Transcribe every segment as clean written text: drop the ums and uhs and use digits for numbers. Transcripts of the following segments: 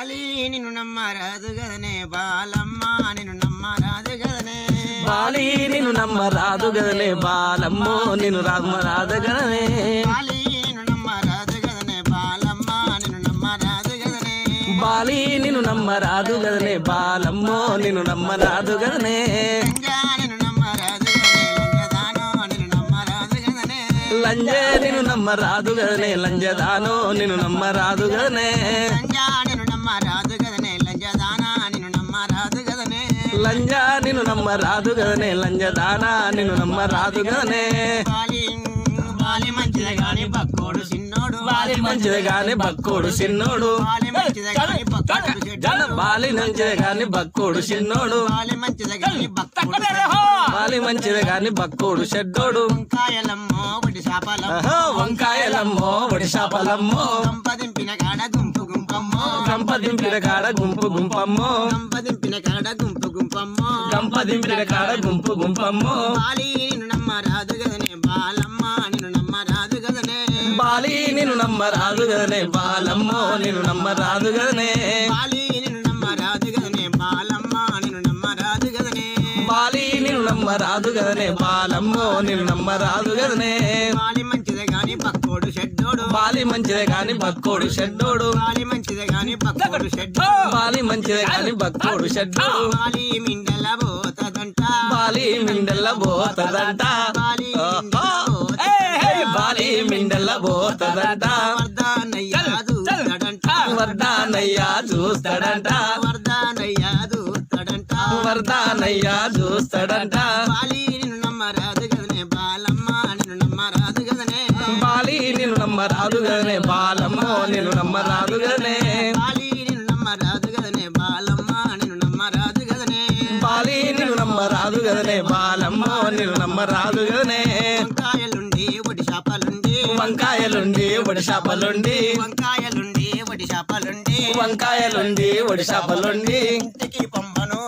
Bali నిన్ను నమ్మరాదు గదనే బాలమ్మ నిన్ను నమ్మరాదు గదనే బాలి నిన్ను నమ్మరాదు గదనే బాలమ్మో నిన్ను నమ్మరాదు గదనే బాలి నిన్ను నమ్మరాదు గదనే బాలమ్మ నిన్ను నమ్మరాదు గదనే బాలి నిన్ను నమ్మరాదు గదనే బాలమ్మో నిన్ను నమ్మరాదు గదనే లంజా నిన్ను నమ్మరాదు గదనే లంజదానో నిన్ను నమ్మరాదు గదనే లంజా నిన్ను నమ్మరాదు గదనే లంజదానా నిన్ను నమ్మరాదు గదనే బాలి మంచిదే గాని బక్కోడు సిన్నోడు బాలి మంచిదే గాని బక్కోడు సిన్నోడు బాలి మంచిదే గాని బక్కోడు చెడ్డోడు బాలి మంచిదే గాని బక్కోడు సిన్నోడు బాలి మంచిదే గాని బక్కోడు బాలి మంచిదే గాని బక్కోడు షెడ్డోడు వంకాయలమ్మో ఒకటి శాపలమ్మో వంకాయలమ్మో ఒడి శాపలమ్మో గంపదింపిన కాడ గుంపు గుంపమ్మో గంపదింపిన కాడ గుంపు గుంపమ్మో గంపదింపిన కాడ గుంపు గుంపమ్మో గంపదింపిన కాడ గుంపు గుంపమ్మో బాలి నిన్ను నమ్మరాదు గదనే బాలమ్మ నిన్ను నమ్మరాదు గదనే బాలి నిన్ను నమ్మరాదు గదనే బాలమ్మో నిన్ను నమ్మరాదు గదనే బాలి నిన్ను నమ్మరాదు గదనే బాలమ్మ నిన్ను నమ్మరాదు గదనే బాలి నిన్ను నమ్మరాదు గదనే బాలమ్మో నిన్ను నమ్మరాదు గదనే బాలి మంచిదే గాని బక్కోడు షెడ్డోడు బాలి మంచిదే గాని బక్కోడు షెడ్డోడు బాలి మంచిదే గాని బక్కోడు షెడ్డోడు బాలి మంచిదే గాని బక్కోడు షెడ్డోడు బాలి మిండల పోతదంట బాలి మిండల్ల పోతదంట బాలి మిండల్ల పోతదంట వర్ధానయ్య చూస్తాడంట వర్ధానయ్య చూస్తాడంట వర్ధానయ్య చూస్తాడంట వర్ధానయ్య చూస్తాడంట బాలి నిన్ను నమ్మరాదు గదనే బాలమ్మ నిన్ను నమ్మరాదు గదనే బాలి నిన్ను నమ్మరాదు గదనే బాలమ్మో నిన్ను నమ్మరాదు గదనే బాలి నిన్ను నమ్మరాదు గదనే బాలమ్మ నిన్ను నమ్మరాదు గదనే బాలి నిన్ను నమ్మరాదు గదనే బాలమ్మో నిన్ను నమ్మరాదు గదనే వంకాయలుండి ఒడి శాపలుండి వంకాయలుండి ఒడి శాపలుండి వంకాయలుండి ఒడి శాపలుండి వంకాయలుండి ఒడి శాపలుండి ఇంటికి పంపను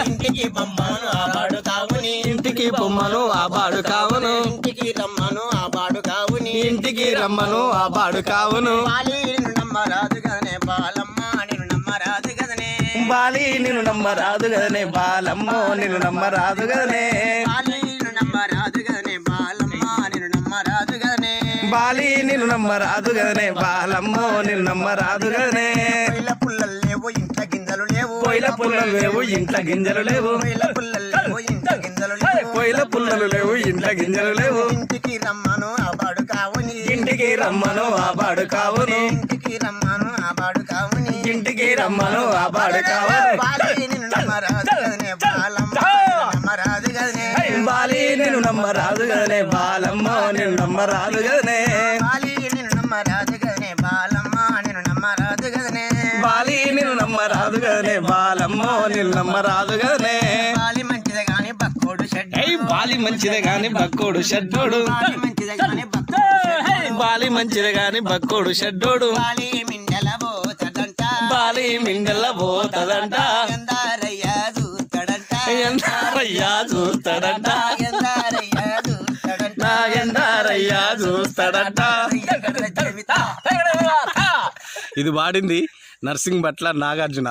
ఇంటికి పంపను ఆబాడు కావుని ఇంటికి బొమ్మను ఆబాడు కావును ఇంటికి రమ్మను ఆబాడు కావుని ఇంటికి రమ్మను ఆబాడు కావును బాలి నిన్ను నమ్మరాదు గదనే బాలమ్మ నిన్ను నమ్మరాదు గదనే బాలి నిన్ను నమ్మరాదు గదనే బాలమ్మో నిన్ను నమ్మరాదు గదనే బాలి నిన్ను నమ్మరాదు గదనే బాలమ్మ నిన్ను నమ్మరాదు గదనే బాలి నిన్ను నమ్మరాదు గదనే బాలమ్మో నిన్ను నమ్మరాదు గదనే పొయ్యిల పుల్లలు లేవు ఇంట్ల గింజలు లేవు పొయ్యిల పుల్లలు లేవు ఇంట్ల గింజలు లేవు పొయ్యిల పుల్లలు లేవు ఇంట్ల గింజలు లేవు పొయ్యిల పుల్లలు లేవు ఇంట్ల గింజలు లేవు ఇంటికి రమ్మను ఆబాడు కావుని ఇంటికి రమ్మను ఆబాడు కావును ఇంటికి రమ్మను ఆబాడు కావుని ఇంటికి రమ్మను ఆబాడు కావును బాలి నిన్ను నమ్మరాదు గదనే బాలమ్మ నమ్మరాదు గదనే బాలి నిన్ను నమ్మరాదు గదనే బాలమ్మో నిన్ను నమ్మరాదు గదనే బాలి నిన్ను నమ్మరాదు గదనే బాలమ్మ నిన్ను నమ్మరాదు గదనే బాలి నిన్ను నమ్మరాదు గదనే బాలమ్మో నిన్ను నమ్మరాదు గదనే బాలి మంచిదే గాని బక్కోడు షెడ్ బాలి మంచిదే గాని బక్కోడు షెడ్డోడు బాలి మంచిదే గాని బక్కోడు షెడ్ బాలి మంచిదే గాని బక్కోడు షెడ్డోడు బాలి మిండల పోతదంట బాలి మింగల్ల పోతదంట ఎందారయ్య చూస్తాడంట ఎందారయ్యా చూస్తాడంట ఎందారయ్య చూస్తాడంట నా ఎందారయ్యా చూస్తాడంట ఇది వాడింది నర్సింగ్ బట్ల నాగార్జున.